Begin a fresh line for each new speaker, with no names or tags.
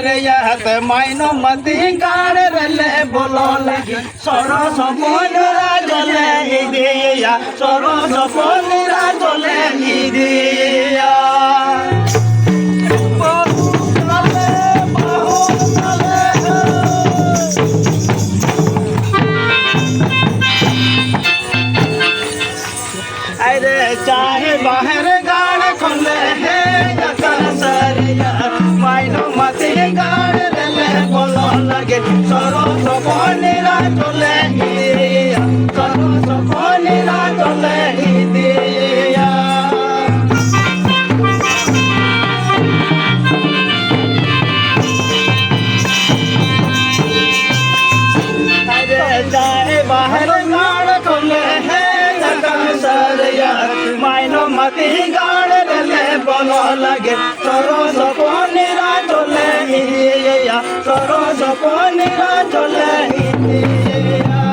संसारियात माइनो मती गाड़ रले बोलो लगी सरस मुनिरा जले दिया सरस मुनिरा जले दिया अरे चाहे बाहर गाड़ खोले है संसारिया माइनो मती गाड़ रले बोलो लगे सरस मुनिरा जले दिया सरस मुनिरा जले दिया जाए बाहर गाड़ खोले है संसारिया माइनो मती गाड़ रले बोलो लगे सरस मुनिरा जले दिया सरस मुनिरा जले दिया